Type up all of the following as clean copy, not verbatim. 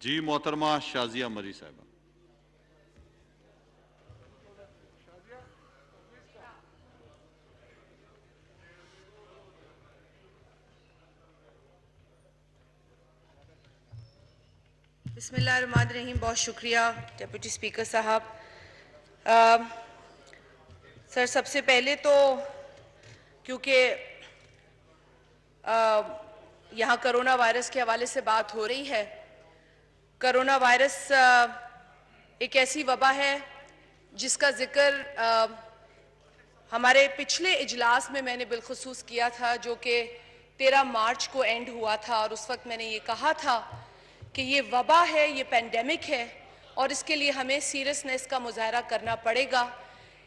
जी मोहतरमा शाजिया मरी साहबा। बिस्मिल्लाहिर्रहमानिर्रहीम। बहुत शुक्रिया डिप्टी स्पीकर साहब। सर, सबसे पहले तो क्योंकि यहाँ कोरोना वायरस के हवाले से बात हो रही है, कोरोना वायरस एक ऐसी वबा है जिसका जिक्र हमारे पिछले इजलास में मैंने बिलखुसूस किया था, जो कि 13 मार्च को एंड हुआ था। और उस वक्त मैंने ये कहा था कि ये वबा है, ये पेंडेमिक है और इसके लिए हमें सीरियसनेस का मुजाहरा करना पड़ेगा।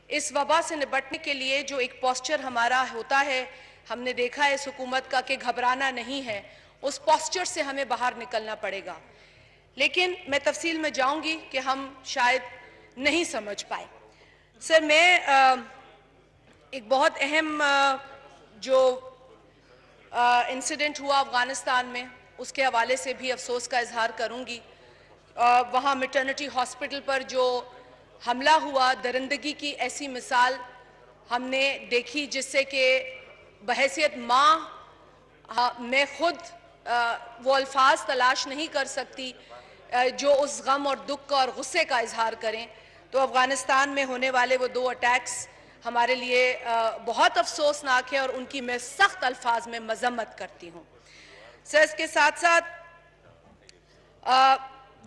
इस वबा से निपटने के लिए जो एक पोस्चर हमारा होता है, हमने देखा है इस हुकूमत का कि घबराना नहीं है, उस पोस्चर से हमें बाहर निकलना पड़ेगा। लेकिन मैं तफसील में जाऊंगी कि हम शायद नहीं समझ पाए। सर, मैं एक बहुत अहम जो इंसिडेंट हुआ अफ़गानिस्तान में, उसके हवाले से भी अफसोस का इजहार करूंगी। वहाँ मैटरनिटी हॉस्पिटल पर जो हमला हुआ, दरिंदगी की ऐसी मिसाल हमने देखी जिससे कि बहैसियत माँ मैं खुद वो अल्फाज तलाश नहीं कर सकती जो उस गम और दुख का और गुस्से का इजहार करें। तो अफ़गानिस्तान में होने वाले वो 2 अटैक्स हमारे लिए बहुत अफसोसनाक है और उनकी मैं सख्त अल्फाज में मजम्मत करती हूँ। सर, इसके साथ साथ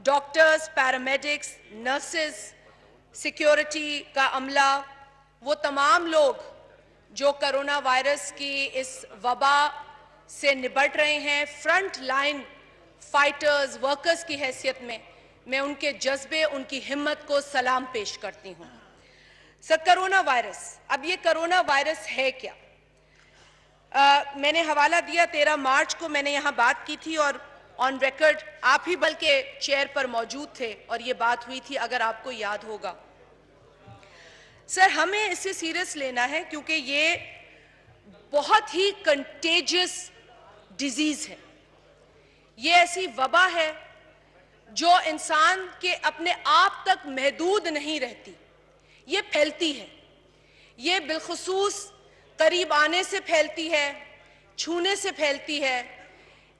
डॉक्टर्स, पैरामेडिक्स, नर्सेस, सिक्योरिटी का अमला, वो तमाम लोग जो कोरोना वायरस की इस वबा से निपट रहे हैं, फ्रंट लाइन फाइटर्स, वर्कर्स की हैसियत में मैं उनके जज्बे, उनकी हिम्मत को सलाम पेश करती हूँ। सर, कोरोना वायरस, अब ये कोरोना वायरस है क्या? मैंने हवाला दिया 13 मार्च को मैंने यहाँ बात की थी और ऑन रिकॉर्ड आप ही बल्कि चेयर पर मौजूद थे और ये बात हुई थी, अगर आपको याद होगा। सर, हमें इसे सीरियस लेना है क्योंकि ये बहुत ही कंटेजियस डिजीज है। ये ऐसी वबा है जो इंसान के अपने आप तक महदूद नहीं रहती, ये फैलती है। ये बिलखुसूस करीब आने से फैलती है, छूने से फैलती है।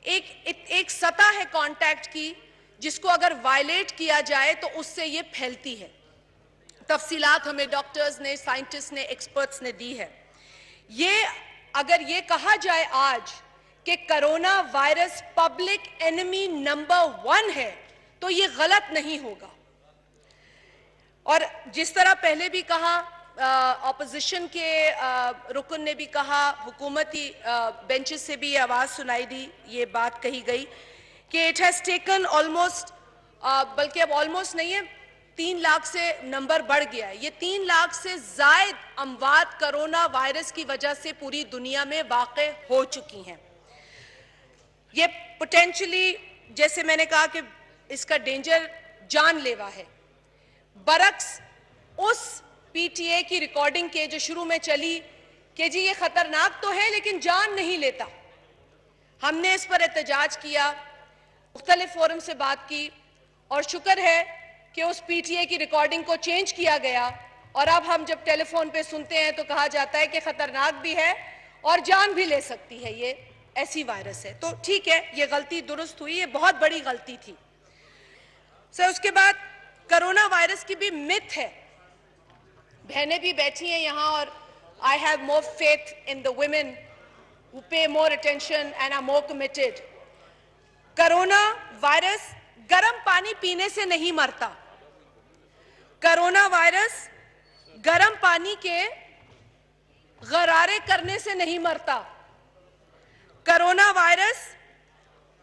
एक सतह है कांटेक्ट की जिसको अगर वायलेट किया जाए तो उससे ये फैलती है। तफसीलात हमें डॉक्टर्स ने, साइंटिस्ट ने, एक्सपर्ट्स ने दी है। ये अगर ये कहा जाए आज कि corona virus public enemy number 1 है तो ये गलत नहीं होगा। और जिस तरह पहले भी कहा, ऑपोजिशन के रुकन ने भी कहा, हुकूमती बेंचेस से भी ये आवाज़ सुनाई दी, ये बात कही गई कि इट हैज़ टेकन ऑलमोस्ट, बल्कि अब ऑलमोस्ट नहीं है, 3 लाख से नंबर बढ़ गया है। ये 3 लाख से ज़ायद अमवात कोरोना वायरस की वजह से पूरी दुनिया में वाक़े हो चुकी हैं। ये पोटेंशली, जैसे मैंने कहा कि इसका डेंजर जानलेवा है। बरक्स उस पीटीए की रिकॉर्डिंग के जो शुरू में चली कि जी ये खतरनाक तो है लेकिन जान नहीं लेता, हमने इस पर एहतजाज किया, मुख्तलिफ फोरम से बात की और शुक्र है कि उस पीटीए की रिकॉर्डिंग को चेंज किया गया और अब हम जब टेलीफोन पे सुनते हैं तो कहा जाता है कि खतरनाक भी है और जान भी ले सकती है, ये ऐसी वायरस है। तो ठीक है, ये गलती दुरुस्त हुई, ये बहुत बड़ी गलती थी। सर, उसके बाद कोरोना वायरस की भी मिथ है। बहनें भी बैठी हैं यहाँ और I have more faith in the women who pay more attention and are more committed. Corona virus गर्म पानी पीने से नहीं मरता। कोरोना वायरस गर्म पानी के गरारे करने से नहीं मरता। कोरोना वायरस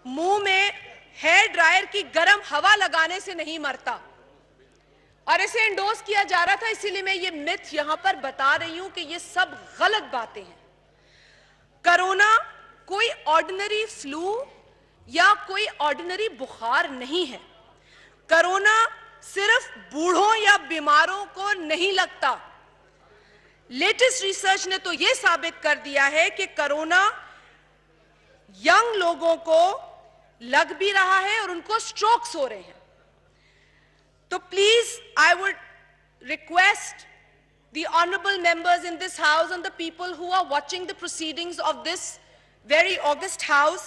मुंह में हेयर ड्रायर की गर्म हवा लगाने से नहीं मरता। और इसे एंडोर्स किया जा रहा था, इसीलिए मैं ये मिथ यहां पर बता रही हूं कि ये सब गलत बातें हैं। कोरोना कोई ऑर्डिनरी फ्लू या कोई ऑर्डिनरी बुखार नहीं है। कोरोना सिर्फ बूढ़ों या बीमारों को नहीं लगता। लेटेस्ट रिसर्च ने तो यह साबित कर दिया है कि कोरोना यंग लोगों को, लग भी रहा है और उनको स्ट्रोक्स हो रहे हैं। तो please I would request the honorable members in this house and the people who are watching the proceedings of this very august house,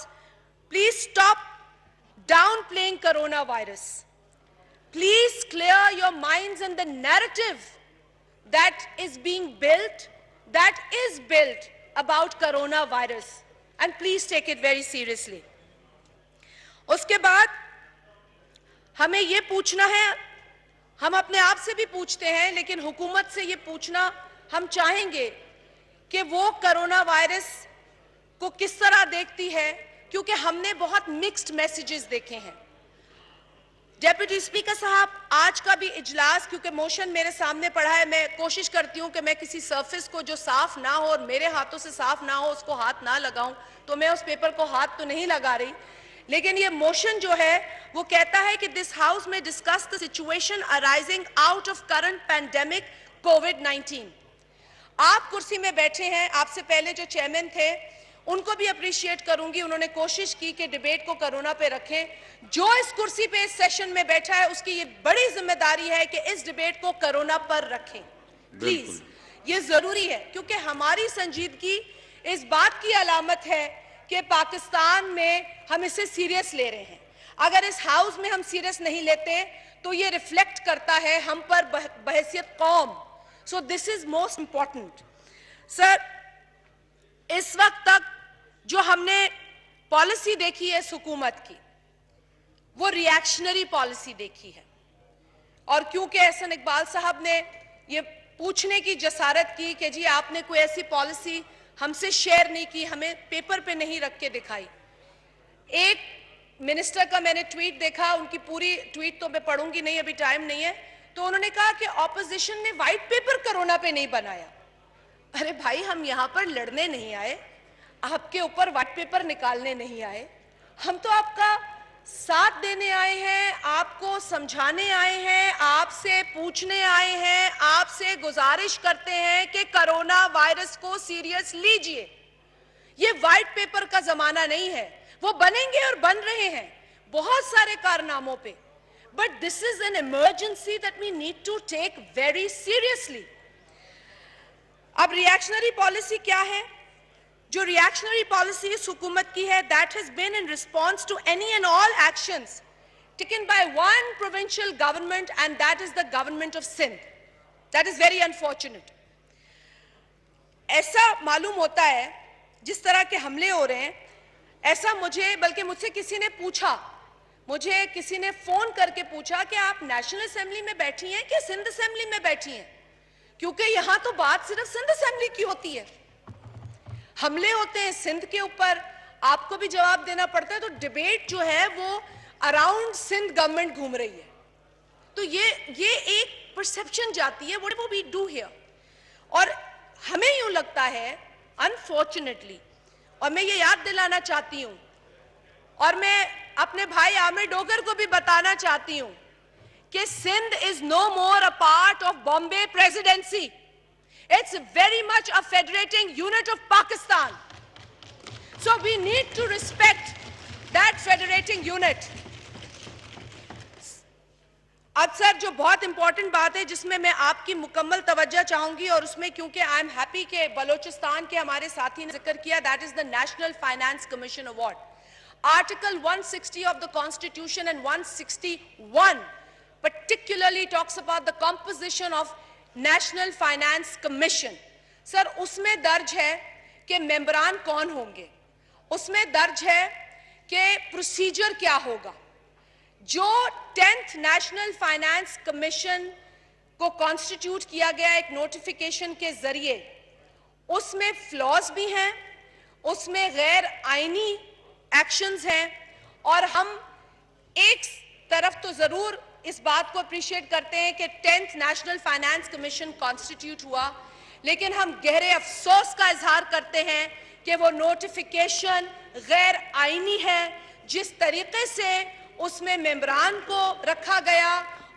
please stop downplaying coronavirus. Please clear your minds and the narrative that is being built, that is built about coronavirus, and please take it very seriously. उसके बाद हमें ये पूछना है, हम अपने आप से भी पूछते हैं, लेकिन हुकूमत से ये पूछना हम चाहेंगे कि वो कोरोना वायरस को किस तरह देखती है, क्योंकि हमने बहुत मिक्स्ड मैसेजेस देखे हैं। डेप्यूटी स्पीकर साहब, आज का भी इजलास, क्योंकि मोशन मेरे सामने पड़ा है, मैं कोशिश करती हूं कि मैं किसी सरफेस को जो साफ ना हो और मेरे हाथों से साफ ना हो उसको हाथ ना लगाऊं, तो मैं उस पेपर को हाथ तो नहीं लगा रही, लेकिन ये मोशन जो है वो कहता है कि दिस हाउस में discuss the situation arising out of current pandemic कोविड-19। आप कुर्सी में बैठे हैं, आपसे पहले जो चेयरमैन थे उनको भी अप्रिशिएट करूंगी, उन्होंने कोशिश की कि डिबेट को कोरोना पे रखें। जो इस कुर्सी पे इस सेशन में बैठा है उसकी ये बड़ी जिम्मेदारी है कि इस डिबेट को कोरोना पर रखें। प्लीज, ये जरूरी है, क्योंकि हमारी संजीदगी इस बात की अलामत है कि पाकिस्तान में हम इसे सीरियस ले रहे हैं। अगर इस हाउस में हम सीरियस नहीं लेते तो ये रिफ्लेक्ट करता है हम पर बहैसियत कौम। So this is most important. Sir, इस वक्त तक जो हमने पॉलिसी देखी है इस हुकूमत की, वो रिएक्शनरी पॉलिसी देखी है, और क्योंकि एहसन इकबाल साहब ने ये पूछने की जसारत की कि जी आपने कोई ऐसी पॉलिसी हमसे शेयर नहीं की, हमें पेपर पे नहीं रख के दिखाई। एक मिनिस्टर का मैंने ट्वीट देखा, उनकी पूरी ट्वीट तो मैं पढ़ूंगी नहीं, अभी टाइम नहीं है, तो उन्होंने कहा कि ऑपोजिशन ने व्हाइट पेपर कोरोना पे नहीं बनाया। अरे भाई, हम यहां पर लड़ने नहीं आए, आपके ऊपर व्हाइट पेपर निकालने नहीं आए, हम तो आपका साथ देने आए हैं, आपको समझाने आए हैं, आपसे पूछने आए हैं, आपसे गुजारिश करते हैं कि कोरोना वायरस को सीरियस लीजिए। ये व्हाइट पेपर का जमाना नहीं है, वो बनेंगे और बन रहे हैं बहुत सारे कारनामों पे, but this is an emergency that we need to take very seriously. अब रिएक्शनरी पॉलिसी क्या है? जो रिएक्शनरी पॉलिसी इस हुकूमत की है, that has been in response to any and all actions taken by one provincial government, and that is the government of Sindh. That is very unfortunate. ऐसा मालूम होता है जिस तरह के हमले हो रहे हैं, ऐसा बल्कि मुझसे किसी ने पूछा, मुझे किसी ने फोन करके पूछा कि आप नेशनल असेंबली में बैठी हैं कि सिंध असेंबली में बैठी हैं, क्योंकि यहां तो बात सिर्फ सिंध असेंबली की होती है। हमले होते हैं सिंध के ऊपर, आपको भी जवाब देना पड़ता है, तो डिबेट जो है वो अराउंड सिंध गवर्नमेंट घूम रही है। तो ये एक परसेप्शन जाती है, व्हाट वी डू हियर। और हमें यूं लगता है अनफॉर्चुनेटली, और मैं ये याद दिलाना चाहती हूं, और मैं अपने भाई आमिर डोगर को भी बताना चाहती हूं कि Sindh is no more a part of Bombay presidency. It's very much a federating unit of Pakistan. So we need to respect that federating unit. अब सर, जो बहुत इंपॉर्टेंट बात है जिसमें मैं आपकी मुकम्मल तवज्जो चाहूंगी, और उसमें क्योंकि आई एम हैप्पी कि बलोचिस्तान के हमारे साथी ने जिक्र किया, that is the national finance commission award. Article 160 of the Constitution and 161 particularly talks about the composition of national finance commission. Sir, उसमें दर्ज है कि मेंबरान कौन होंगे, उसमें दर्ज है कि प्रोसीजर क्या होगा। जो 10th नेशनल फाइनेंस कमीशन को कॉन्स्टिट्यूट किया गया एक नोटिफिकेशन के जरिए, उसमें फ्लॉज भी हैं, उसमें गैर आईनी एक्शंस हैं, और हम एक तरफ तो जरूर इस बात को अप्रिशिएट करते हैं कि 10th national finance commission constitute हुआ, लेकिन हम गहरे अफसोस का इजहार करते हैं कि वो नोटिफिकेशन गैर आईनी है। जिस तरीके से उसमें मेंबरान को रखा गया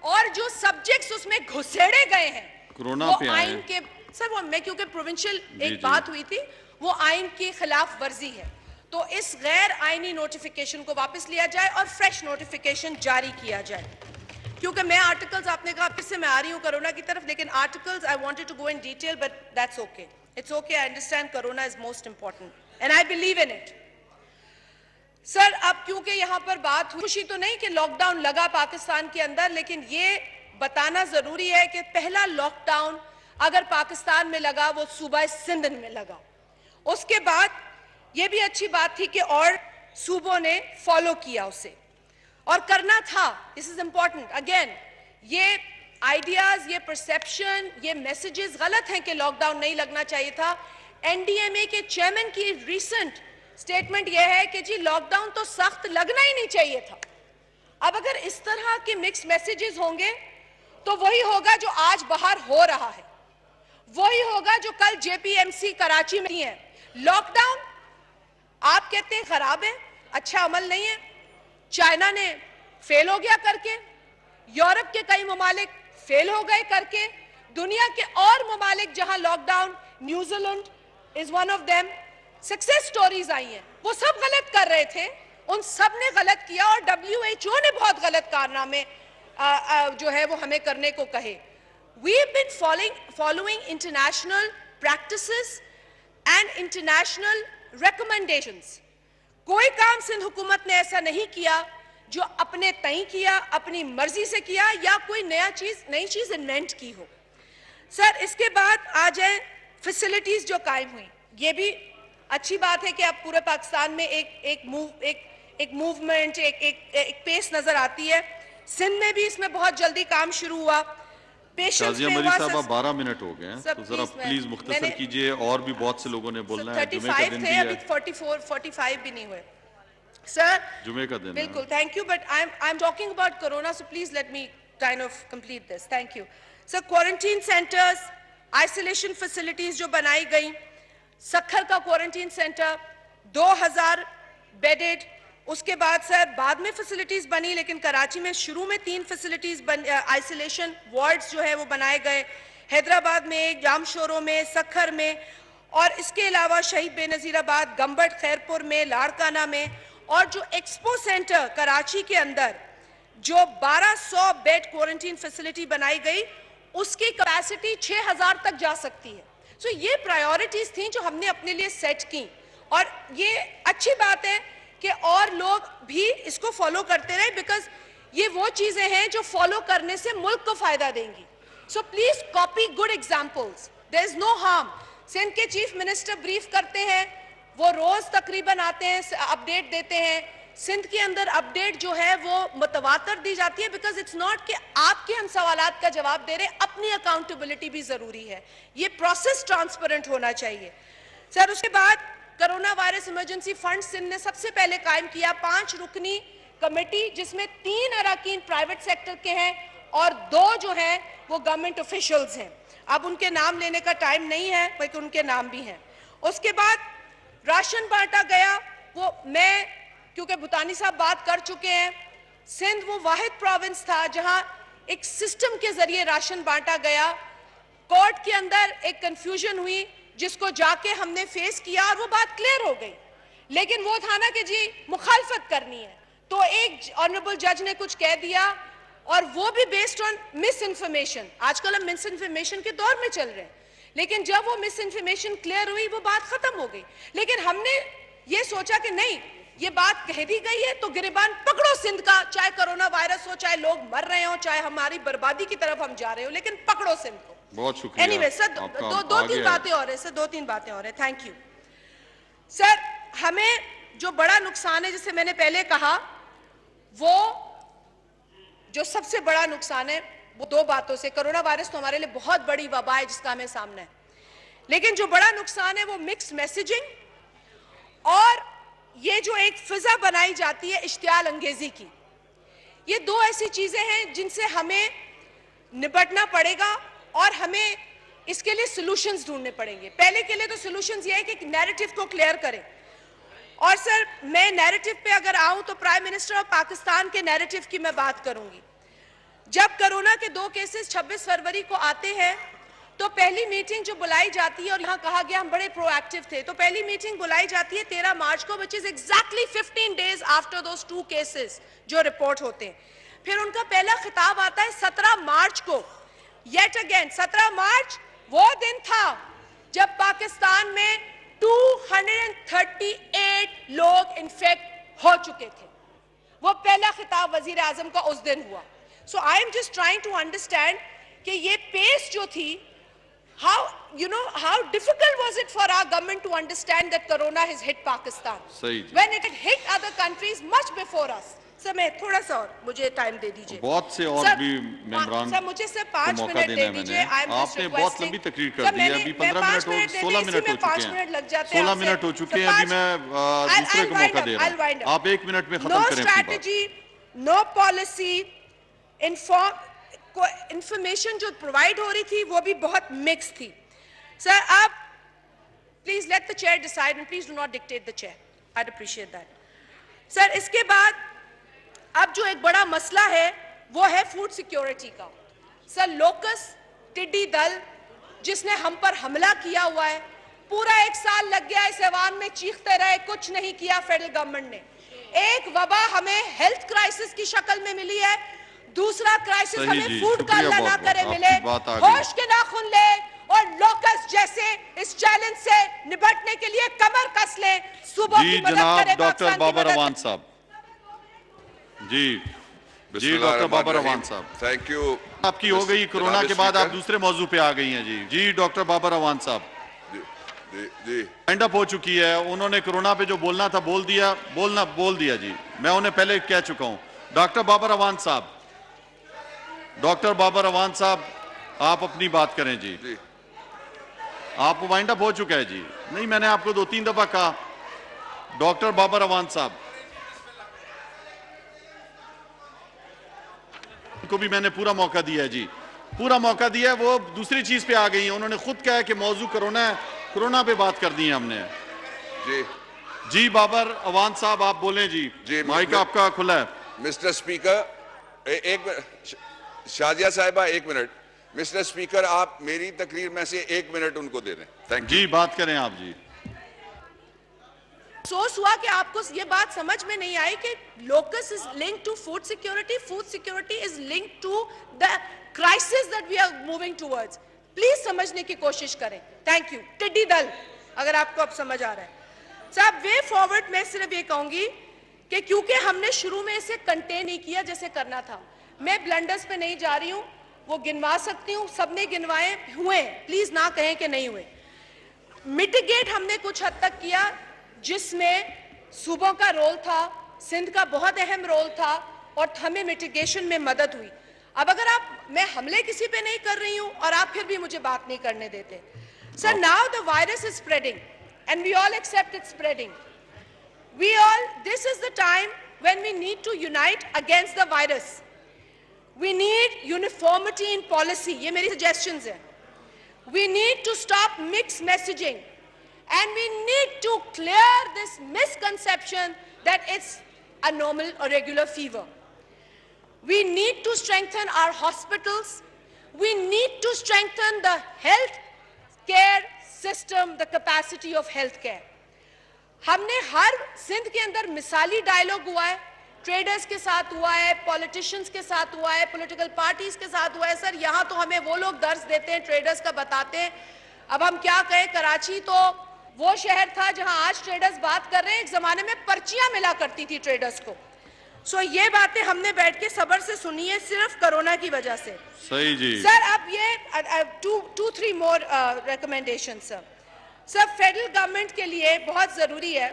और जो सब्जेक्ट्स उसमें घुसेड़े गए हैं, वो आइन के, सर वो मैं, क्योंकि प्रोविंशियल एक बात हुई थी, वो आइन की खिलाफ वर्जी है। तो इस गैर आईनी नोटिफिकेशन को वापस लिया जाए और फ्रेश नोटिफिकेशन जारी किया जाए। क्योंकि मैं आर्टिकल्स, आपने कहा फिर से मैं आ रही हूं कोरोना की तरफ, लेकिन articles I wanted to go in detail, but that's okay, it's okay, I understand corona is most important and I believe in it. Sir, अब क्योंकि यहां पर बात हुई, खुशी तो नहीं कि लॉकडाउन लगा पाकिस्तान के अंदर, लेकिन ये बताना जरूरी है कि पहला लॉकडाउन अगर पाकिस्तान में लगा वो सूबा सिंध में लगा। उसके बाद ये भी अच्छी बात थी कि और सूबों ने फॉलो किया उसे, और करना था। दिस इज इंपॉर्टेंट अगेन, ये आइडियाज, ये परसेप्शन, ये मैसेजेस गलत हैं कि लॉकडाउन नहीं लगना चाहिए था। एनडीएमए के चेयरमैन की रीसेंट स्टेटमेंट यह है कि जी लॉकडाउन तो सख्त लगना ही नहीं चाहिए था। अब अगर इस तरह के मिक्स मैसेजेस होंगे तो वही होगा जो आज बाहर हो रहा है, वही होगा जो कल जेपीएमसी कराची में है। लॉकडाउन आप कहते हैं खराब है, अच्छा अमल नहीं है, चाइना ने फेल हो गया करके, यूरोप के कई ममालिक फेल हो गए करके, दुनिया के और ममालिक जहां lockdown, New Zealand is one of them, success stories I हैं, वो सब गलत कर रहे थे, उन सब ने गलत किया और WHO ने बहुत गलत कारनामे जो है वो हमें करने को कहे। We have been following international practices and international recommendations. कोई काम सिंध हुकूमत ने ऐसा नहीं किया जो अपने तय किया, अपनी मर्जी से किया या कोई नई चीज इन्वेंट की हो। सर, इसके बाद आ जाए फैसिलिटीज जो कायम हुई, ये भी अच्छी बात है कि अब पूरे पाकिस्तान में एक मूवमेंट, एक पेस नजर आती है। सिंध में भी इसमें बहुत जल्दी काम शुरू हुआ। शाजिया मरी साहब, 12 मिनट हो गए हैं, तो जरा प्लीज मुख्तसर कीजिए, और भी बहुत से लोगों ने बोलना है। जुमे का दिन भी है, अभी 45 भी नहीं हुए सर, जुमे का दिन। बिल्कुल, thank you, but I am talking about corona, so please let me kind of complete this, thank you. Sir, quarantine centres, isolation facilities जो बनाई गई, सक्खर का क्वारंटीन सेंटर 2000 बेडेड, उसके बाद सर बाद में फैसिलिटीज बनी, लेकिन कराची में शुरू में 3 फैसिलिटीज आइसोलेशन वार्ड्स जो है वो बनाए गए, हैदराबाद में, जामशोरों में, सक्खर में, और इसके अलावा शहीद बेनजीराबाद, गंबट, खैरपुर में, लाड़काना में, और जो एक्सपो सेंटर कराची के अंदर जो 1200 बेड क्वारंटीन फैसिलिटी बनाई गई, उसकी कैपेसिटी 6000 तक जा सकती है। सो ये प्रायोरिटीज थी जो हमने अपने लिए सेट की, और ये अच्छी बात है कि और लोग भी इसको फॉलो करते रहे, बिकॉज ये वो चीजें हैं जो फॉलो करने से मुल्क को फायदा देंगी। So please copy good examples, there is no harm. Sindh के चीफ मिनिस्टर ब्रीफ करते हैं, वो रोज तकरीबन आते हैं, अपडेट देते हैं। सिंध के अंदर अपडेट जो है वो मुतवातर दी जाती है, बिकॉज इट्स नॉट कि आपके हम सवालात का जवाब दे रहे, अपनी अकाउंटेबिलिटी भी जरूरी है, ये प्रोसेस ट्रांसपेरेंट होना चाहिए। सर, उसके बाद corona virus emergency fund Sindh ने सबसे पहले कायम किया, 5 रुकनी कमेटी, जिसमें 3 अरकान प्राइवेट सेक्टर के हैं और 2 जो हैं वो गवर्नमेंट ऑफिशियल्स हैं। अब उनके नाम लेने का टाइम नहीं है, बल्कि उनके नाम भी हैं। उसके बाद राशन बांटा गया, वो मैं क्योंकि भूटानी साहब बात कर चुके हैं, सिंध वो वाहिद प्रोविंस था जहां एक सिस्टम के जरिए राशन बांटा गया। कोर्ट के अंदर एक कंफ्यूजन हुई जिसको जाके हमने फेस किया और वो बात क्लियर हो गई, लेकिन वो था ना कि जी मुखालफत करनी है, तो एक ऑनरेबल जज ने कुछ कह दिया, और वो भी बेस्ड ऑन मिस इन्फॉर्मेशन। आजकल हम मिस इन्फॉर्मेशन के दौर में चल रहे हैं, लेकिन जब वो मिस इन्फॉर्मेशन क्लियर हुई वो बात खत्म हो गई। लेकिन हमने ये सोचा कि नहीं, ये बात कह दी गई है तो गिरबान पकड़ो सिंध का, चाहे कोरोना वायरस हो, चाहे लोग मर रहे हो, चाहे हमारी बर्बादी की तरफ हम जा रहे हो, लेकिन पकड़ो सिंध को। बहुत शुक्रिया। एनीवे सर, दो तीन बातें और है सर, 2-3 बातें और है। Thank you sir. हमें जो बड़ा नुकसान है, जैसे मैंने पहले कहा, वो जो सबसे बड़ा नुकसान है वो 2 बातों से, कोरोना वायरस तो हमारे लिए बहुत बड़ी वबा है जिसका हमें सामना है, लेकिन जो बड़ा नुकसान है वो मिक्स मैसेजिंग, और ये जो एक फिजा बनाई जाती है इश्तियाल अंगेजी की। ये 2 ऐसी चीजें हैं जिनसे हमें निपटना पड़ेगा, और हमें इसके लिए सॉल्यूशंस ढूंढने पड़ेंगे। पहले के लिए तो सॉल्यूशंस ये है कि नैरेटिव को क्लियर करें, और सर मैं नैरेटिव पे अगर आऊं तो प्राइम मिनिस्टर ऑफ पाकिस्तान के नैरेटिव की मैं बात करूंगी। जब कोरोना के 2 केसेस 26 फरवरी को आते हैं तो पहली मीटिंग जो बुलाई जाती है, और यहाँ कहा गया हम बड़े प्रोएक्टिव थे, तो पहली मीटिंग बुलाई जाती है 13 मार्च को, which is exactly 15 days after those 2 cases जो रिपोर्ट होते हैं। फिर उनका पहला खिताब आता है 17 मार्च को। येट अगेन 17 मार्च वो दिन था जब पाकिस्तान में 238 लोग इन्फेक्ट हो चुके थे। वो पहला खिताब वजीर आजम का उस दिन हुआ। So I am just trying to understand कि ये पेस जो थी, how difficult was it for our government to understand that corona has hit Pakistan when it had hit other countries much before us? Sir मैं थोड़ा सा और मुझे time दे दीजिए। बहुत से और भी मेंबरान सर मुझे सिर्फ 5 मिनट दे दीजिए। आपने बहुत लंबी तकरीर कर दी है, अभी 15 मिनट हो 16 मिनट हो चुके हैं, 16 मिनट हो चुके हैं। अभी मैं दूसरे को मौका दे रहा हूं, आप 1 मिनट में खत्म करें। No strategy, no policy, information जो प्रोवाइड हो रही थी वो भी बहुत मिक्स थी। सर आप please let the chair decide and please do not dictate the chair, I appreciate that. Sir इसके बाद अब जो एक बड़ा मसला है वो है फूड सिक्योरिटी का। सर लोकस टिड्डी दल जिसने हम पर हमला किया हुआ है, पूरा 1 साल लग गया इस ऐवान में चीखते रहे, कुछ नहीं किया फेडरल गवर्नमेंट ने। एक वबा हमें हेल्थ क्राइसिस की शक्ल में मिली है, दूसरा क्राइसिस हमें फूड का अल्लाह ना करे मिले। होश के नाखून ले और लोकस जैसे इस चैलेंज से निपटने के लिए कमर कस ले। सुबह की मदद करे डॉक्टर बाबर अवान साहब। जी डॉक्टर बाबर अवान साहब, थैंक यू। आपकी हो गई कोरोना के बाद, आप दूसरे मौजू पे आ गई हैं। जी डॉक्टर बाबर अवान साहब जी एंड अप हो चुकी है। उन्होंने कोरोना पे जो बोलना था बोल दिया जी। मैं उन्हें पहले कह चुका हूं। डॉक्टर बाबर अवान साहब आप अपनी बात करें जी। आप वाइंड अप हो चुका है जी। नहीं, मैंने आपको 2-3 दफा कहा। डॉक्टर बाबर अवान साहब को भी मैंने पूरा मौका दिया है जी, पूरा मौका दिया है। वो दूसरी चीज पे आ गई हैं। उन्होंने खुद कहा है कि मौजू कोरोना है, कोरोना पे बात कर दी है हमने। जी बाबर अवान साहब आप बोलें जी, माइक आपका खुला है। मिस्टर स्पीकर, एक शाजिया साहिबा 1 मिनट। मिस्टर स्पीकर, आप मेरी तकरीर में से 1 मिनट उनको दे दें। थैंक यू जी, बात करें आप जी। अफसोस हुआ कि आपको ये बात समझ में नहीं आई कि locust is linked to food security is linked to the crisis that we are moving towards. Please समझने की कोशिश करें। Thank you. टिड्डी दल, अगर आपको अब समझ आ रहा है। साहब वे फॉरवर्ड मैं सिर्फ ये कहूंगी कि क्योंकि हमने शुरू में इसे कंटेन नहीं किया जैसे करना था, मैं ब्लंडर्स पे नहीं जा रही हूं, वो गिनवा सकती हूं, सबने गिनवाए हुए, प्लीज ना कहें कि नहीं हुए। मिटिगेट हमने कुछ हद तक किया, जिसमें सूबों का रोल था, सिंध का बहुत अहम रोल था और हमें मिटिगेशन में मदद हुई। अब अगर मैं हमले किसी पे नहीं कर रही हूं और आप फिर भी मुझे बात नहीं करने देते। Sir now the virus is spreading and we all accept it spreading. This is the time when we need to unite against the virus. We need uniformity in policy, ये मेरी सजेशंस है। We need to stop mix messaging and we need to clear this misconception that it's a normal or regular fever. We need to strengthen our hospitals. We need to strengthen the health care system, the capacity of health care. हमने हर सिंध के अंदर मिसाली dialogue हुआ है, traders के साथ हुआ है, politicians के साथ हुआ है, पॉलिटिकल पार्टीज के साथ हुआ है। सर यहाँ तो हमें वो लोग दर्ज देते हैं, ट्रेडर्स का बताते हैं। अब हम क्या कहें, कराची तो वो शहर था जहां आज ट्रेडर्स बात कर रहे हैं, एक जमाने में पर्चियां मिला करती थी ट्रेडर्स को। सो ये बातें हमने बैठ के सब्र से सुनी है सिर्फ कोरोना की वजह से। सही जी। सर अब ये 2-3 मोर रिकमेंडेशन। सर फेडरल गवर्नमेंट के लिए बहुत जरूरी है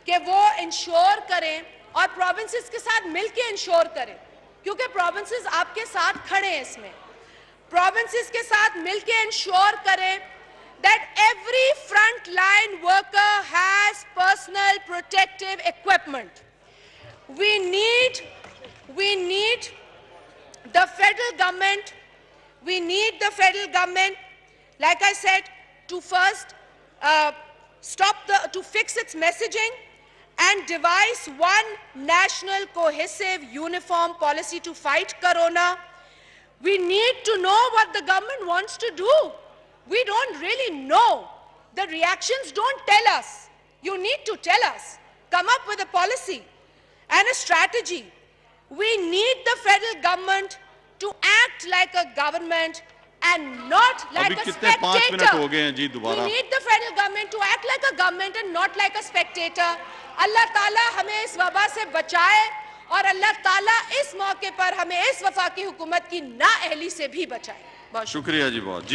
कि वो इंश्योर करें और प्रोविंसेस के साथ मिलकर इंश्योर करें, क्योंकि प्रोविंसेस आपके साथ खड़े हैं इसमें। प्रोविंसेस के साथ मिलकर इंश्योर करें that every frontline worker has personal protective equipment. We need the federal government, like I said, to first to fix its messaging and devise one national cohesive uniform policy to fight corona. We need to know what the government wants to do. We don't really know. The reactions don't tell us. You need to tell us. Come up with a policy and a strategy. We need the federal government to act like a government and not like अभी a कितने 5 minute हो spectator. गए हैं जी We दोबारा need the federal government to act like a government and not like a spectator. अल्लाह ताला हमें इस वबा से बचाए और अल्लाह ताला इस मौके पर हमें इस वफाकी हुकूमत की नाअहली से भी बचाए। बहुत शुक्रिया जी बहुत जी।